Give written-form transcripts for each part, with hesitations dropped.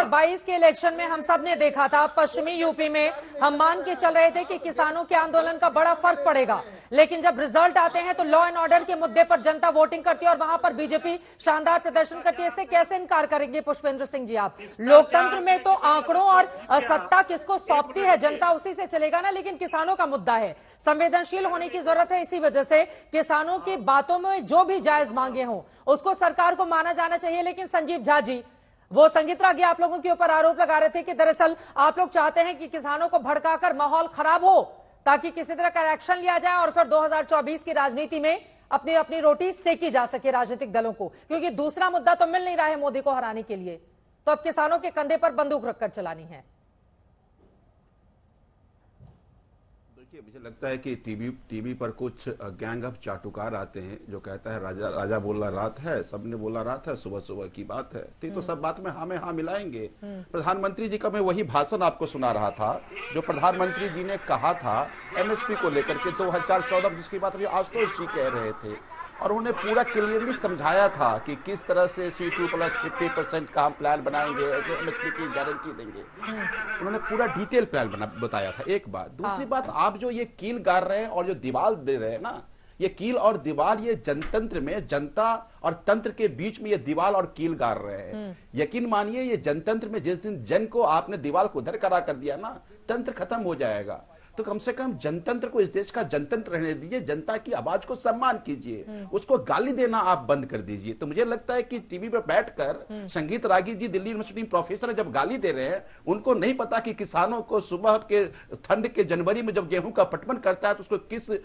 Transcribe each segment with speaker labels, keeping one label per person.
Speaker 1: 2022 के इलेक्शन में हम सब ने देखा था, पश्चिमी यूपी में हम मान के चल रहे थे कि किसानों के आंदोलन का बड़ा फर्क पड़ेगा, लेकिन जब रिजल्ट आते हैं तो लॉ एंड ऑर्डर के मुद्दे पर जनता वोटिंग करती है और वहां पर बीजेपी शानदार प्रदर्शन करती है। इससे कैसे इनकार करेंगे पुष्पेंद्र सिंह जी आप? लोकतंत्र में तो आंकड़ों और सत्ता किसको सौंपती है जनता उसी से चलेगा ना, लेकिन किसानों का मुद्दा है, संवेदनशील होने की जरूरत है। इसी वजह से किसानों की बातों में जो भी जायज मांगे हों उसको सरकार को माना जाना चाहिए। लेकिन संजीव झा जी, वो संगीत रागी आप लोगों के ऊपर आरोप लगा रहे थे कि दरअसल आप लोग चाहते हैं कि किसानों को भड़काकर माहौल खराब हो ताकि किसी तरह का एक्शन लिया जाए और फिर 2024 की राजनीति में अपनी अपनी रोटी सेकी जा सके राजनीतिक दलों को, क्योंकि दूसरा मुद्दा तो मिल नहीं रहा है मोदी को हराने के लिए, तो अब किसानों के कंधे पर बंदूक रखकर चलानी है।
Speaker 2: मुझे लगता है कि टीवी पर कुछ गैंग ऑफ चाटुकार आते हैं जो कहता है राजा बोला रात है, सबने बोला रात है, सुबह सुबह की बात है, ठीक। तो सब बात में हाँ मिलाएंगे। प्रधानमंत्री जी का मैं वही भाषण आपको सुना रहा था जो प्रधानमंत्री जी ने कहा था एमएसपी को लेकर के 2014, जिसकी बात अभी आशुतोष जी कह रहे थे, और उन्होंने पूरा क्लियरली समझाया था कि किस तरह से C2+50% का हम प्लान बनाएंगे, एमएसपी की गारंटी देंगे। उन्होंने पूरा डिटेल प्लान बताया था। एक बात, दूसरी बात, आप जो ये कील गाड़ रहे हैं और जो दीवार दे रहे हैं ना, ये कील और दीवार, ये जनतंत्र में जनता और तंत्र के बीच में ये दीवार और कील गाड़ रहे हैं। यकीन मानिए ये जनतंत्र में जिस दिन जन को आपने दीवार को उधर करा कर दिया ना, तंत्र खत्म हो जाएगा। तो कम से कम जनतंत्र को, इस देश का जनतंत्र रहने दीजिए, जनता की आवाज को सम्मान कीजिए, उसको गाली देना आप बंद कर दीजिए। तो मुझे लगता है कि टीवी पर बैठकर संगीत रागी जी, दिल्ली यूनिवर्सिटी प्रोफेसर, जब गाली दे रहे हैं, उनको नहीं पता कि किसानों को सुबह के ठंड के जनवरी में जब गेहूं का पटवन करता है तो उसको किस से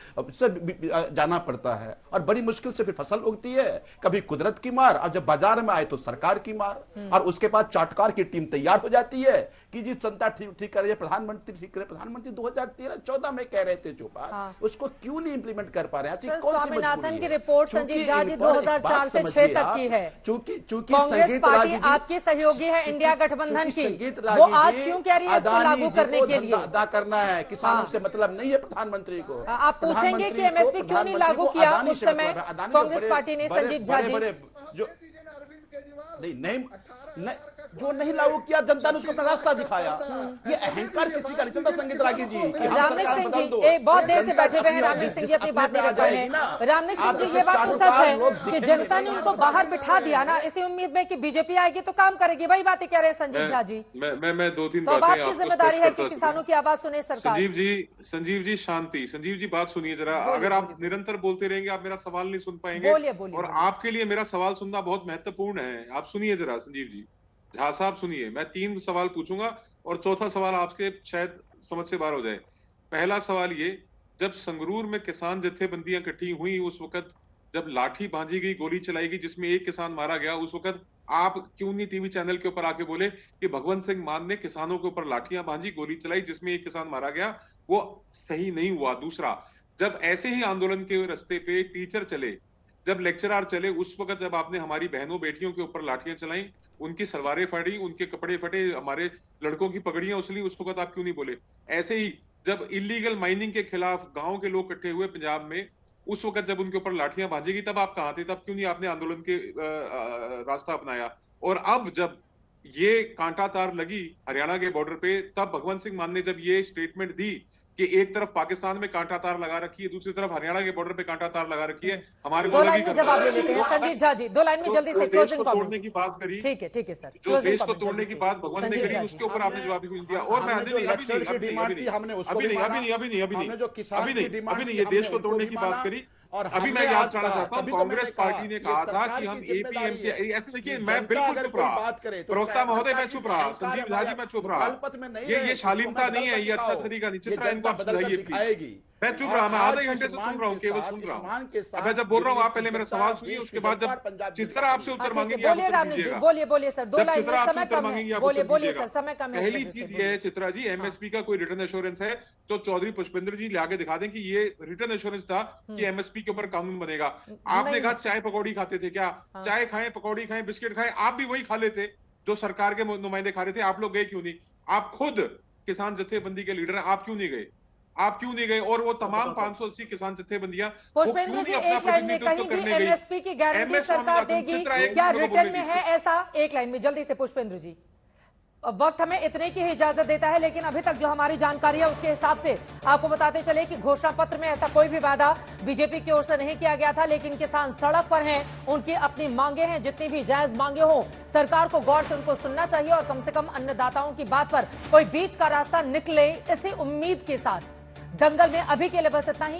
Speaker 2: जाना पड़ता है और बड़ी मुश्किल से फिर फसल उगती है, कभी कुदरत की मार, और जब बाजार में आए तो सरकार की मार, और उसके बाद चाटकार की टीम तैयार हो जाती है कि जी जनता ठीक कर रही है, प्रधानमंत्री ठीक करे। प्रधानमंत्री 2013-14 में कह रहे थे जो बात, उसको क्यों नहीं इंप्लीमेंट कर पा रहे हैं?
Speaker 1: स्वामीनाथन की रिपोर्ट संजीव झा जी 2004 से 6 तक की है।
Speaker 2: चूंकि
Speaker 1: कांग्रेस पार्टी आपकी सहयोगी है इंडिया गठबंधन की, वो आज क्यों कह रही है इसको लागू करने के लिए?
Speaker 2: अदा करना है, किसानों से मतलब नहीं है प्रधानमानंत्री को।
Speaker 1: आप पूछेंगे कि एमएसपी क्यों नहीं लागू किया उस समय कांग्रेस पार्टी ने? संजीव झा जी,
Speaker 2: नहीं जो नहीं लागू किया, जनता ने उसको अपना रास्ता दिखाया। ये अहंकार किसी का नहीं चलता। संगीत रागी जी,
Speaker 1: रामनिक सिंह जी बहुत देर से बैठे हुए हैं, रामनिक सिंह जी अपनी बात नहीं रख पाए हैं। रामनिक सिंह जी, ये बात तो सच है कि जनता ने उनको बाहर बिठा दिया ना, इसी उम्मीद में कि बीजेपी आएगी तो काम करेगी, वही बातें कह रहे हैं संजीव झा जी।
Speaker 3: मैं 2-3
Speaker 1: तो बात की जिम्मेदारी है कि किसानों की आवाज सुने सरकार।
Speaker 3: संजीव जी शांति, संजीव जी बात सुनिए जरा। अगर आप निरंतर बोलते रहेंगे आप मेरा सवाल नहीं सुन पाएंगे। और आपके लिए मेरा सवाल सुनना बहुत महत्वपूर्ण है। आप सुनिए जरा संजीव जी, झा साहब सुनिए। मैं 3 सवाल पूछूंगा और चौथा सवाल आपके शायद समझ से बाहर हो जाए। पहला सवाल ये, जब संगरूर में किसान जत्थेबंदियां इकट्ठी हुई, उस वक्त जब लाठी बांधी गई, गोली चलाई गई, जिसमें एक किसान मारा गया, उस वक्त आप क्यों नहीं टीवी चैनल के ऊपर आके बोले कि भगवंत सिंह मान ने किसानों के ऊपर लाठियां बांधी, गोली चलाई, जिसमें एक किसान मारा गया, वो सही नहीं हुआ। दूसरा, जब ऐसे ही आंदोलन के रास्ते पे टीचर चले, जब लेक्चरर चले, उस वक्त जब आपने हमारी बहनों बेटियों के ऊपर लाठियां चलाई, उनकी सलवारें फटी, उनके कपड़े फटे, हमारे लड़कों की पगड़ियां उछली, उस वक्त आप क्यों नहीं बोले? ऐसे ही जब इलीगल माइनिंग के खिलाफ गांव के लोग इकट्ठे हुए पंजाब में, उस वक्त जब उनके ऊपर लाठियां बाजी गई, तब आप कहां थे? तब क्यों नहीं आपने आंदोलन के रास्ता अपनाया? और अब जब ये कांटा तार लगी हरियाणा के बॉर्डर पे, तब भगवंत सिंह मान ने जब ये स्टेटमेंट दी कि एक तरफ पाकिस्तान में कांटा तार लगा रखी है, दूसरी तरफ हरियाणा के बॉर्डर पे कांटा तार लगा रखी है, हमारे
Speaker 1: दो लाइन में जवाब ले लेते हैं संजीव झा जी, 2 लाइन में जल्दी से क्लोजिंग
Speaker 3: तोड़ने की बात करी।
Speaker 1: ठीक है सर,
Speaker 3: जो देश को तोड़ने की बात भगवान ने करी, उसके ऊपर आपने जवाब नहीं दिया। और मैं अभी नहीं, ये देश को तोड़ने की बात करी। और अभी मैं याद कराना चाहता हूँ, कांग्रेस पार्टी ने कहा था कि हम एपीएमसी, ऐसे देखिए मैं बिल्कुल चुप रहा, प्रवक्ता महोदय मैं चुप रहा, संजीव झा जी मैं चुप रहा। ये शालीनता नहीं है, ये अच्छा तरीका नहीं। चित्रा इनको आप सुझाइए प्लीज। मैं चुप रहा, मैं आधे घंटे से सुन रहा हूँ, केवल सुन रहा हूँ। मैं जब बोल रहा हूँ आप पहले मेरा सवाल सुनिए, उसके बाद जब चित्रा आपसे उत्तर मांगेंगे आप उत्तर दीजिएगा।
Speaker 1: बोलिए सर, 2 लाइन में समय कम है, बोलिए सर, समय कम है।
Speaker 3: पहली चीज ये है चित्रा जी, एमएसपी का कोई रिटर्न एश्योरेंस है जो चौधरी पुष्पेंद्र जी लाके दिखा दें कि ये रिटर्न एश्योरेंस था कि एमएसपी के ऊपर कानून बनेगा। आपने कहा चाय पकौड़ी खाते थे, क्या चाय खाएं, पकौड़ी खाएं, बिस्किट खाएं, आप भी वही खा लेते जो सरकार के नुमाइंदे खा रहे थे। आप लोग गए क्यों नहीं? आप खुद किसान जत्थेबंदी के लीडर हैं, आप क्यों नहीं गए? आप क्यों नहीं गए? और वो तमाम 580 किसान जत्थेबंदियां
Speaker 1: पुष्पेंद्र जी एक लाइन में कहीं भी एमएसपी की गारंटी सरकार देगी क्या? रिटर्न में है ऐसा? एक लाइन में जल्दी से पुष्पेंद्र जी। वक्त हमें इतने की ही इजाजत देता है, लेकिन अभी तक जो हमारी जानकारी है उसके हिसाब से आपको बताते चले कि घोषणा पत्र में ऐसा कोई भी वादा बीजेपी की ओर से नहीं किया गया था। लेकिन किसान सड़क पर हैं, उनकी अपनी मांगे हैं, जितनी भी जायज मांगे हो सरकार को गौर से उनको सुनना चाहिए और कम से कम अन्नदाताओं की बात पर कोई बीच का रास्ता निकले, इसी उम्मीद के साथ दंगल में अभी के लिए बस इतना ही।